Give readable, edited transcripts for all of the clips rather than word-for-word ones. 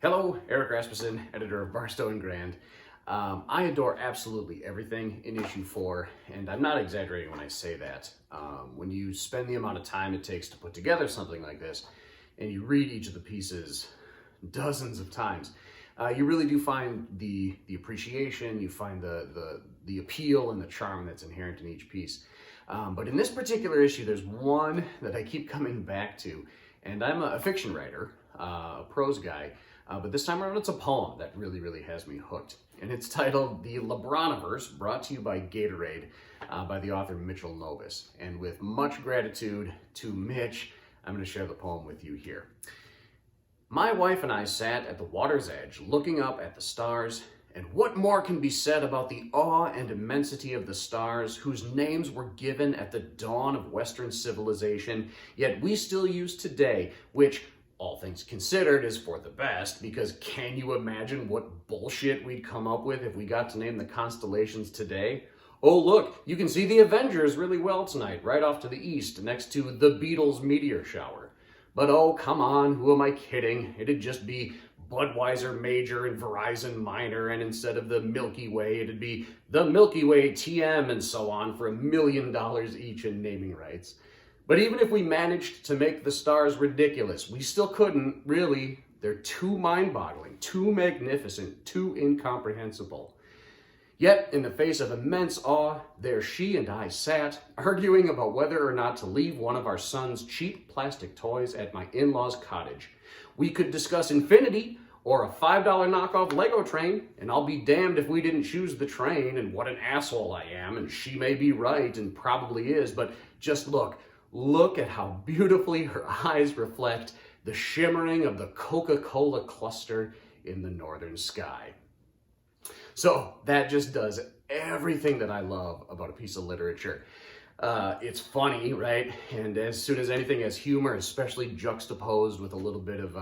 Hello, Eric Rasmussen, editor of Barstow Grand. I adore absolutely everything in issue 4, and I'm not exaggerating when I say that. When you spend the amount of time it takes to put together something like this, and you read each of the pieces dozens of times, you really do find the appreciation, you find the appeal and the charm that's inherent in each piece. But in this particular issue, there's one that I keep coming back to, and I'm a fiction writer, a prose guy, but this time around it's a poem that really has me hooked. And it's titled The LeBroniverse, brought to you by Gatorade, by the author Mitchell Novus. And with much gratitude to Mitch, I'm going to share the poem with you here. My wife and I sat at the water's edge, looking up at the stars, and what more can be said about the awe and immensity of the stars, whose names were given at the dawn of Western civilization, yet we still use today, which, all things considered, is for the best, because can you imagine what bullshit we'd come up with if we got to name the constellations today? Oh look, you can see the Avengers really well tonight, right off to the east, next to the Beatles meteor shower. But oh, come on, who am I kidding? It'd just be Budweiser Major and Verizon Minor, and instead of the Milky Way, it'd be the Milky Way TM and so on for $1 million each in naming rights. But even if we managed to make the stars ridiculous, we still couldn't, really. They're too mind-boggling, too magnificent, too incomprehensible. Yet, in the face of immense awe, there she and I sat, arguing about whether or not to leave one of our son's cheap plastic toys at my in-laws' cottage. We could discuss infinity, or a $5 knockoff Lego train, and I'll be damned if we didn't choose the train, and what an asshole I am, and she may be right, and probably is, but just look at how beautifully her eyes reflect the shimmering of the Coca-Cola cluster in the northern sky. So that just does everything that I love about a piece of literature. It's funny, right? And as soon as anything has humor, especially juxtaposed with a little bit of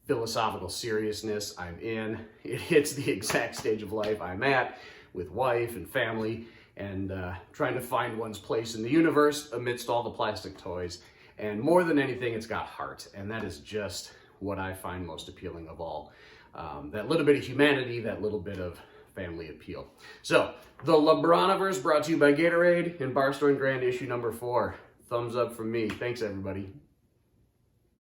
philosophical seriousness, I'm in. It hits the exact stage of life I'm at, with wife and family, and trying to find one's place in the universe amidst all the plastic toys. And more than anything, it's got heart, and that is just what I find most appealing of all. That little bit of humanity, that little bit of family appeal. So, The LeBroniverse, brought to you by Gatorade in Barstow Grand issue number 4. Thumbs up from me. Thanks, everybody.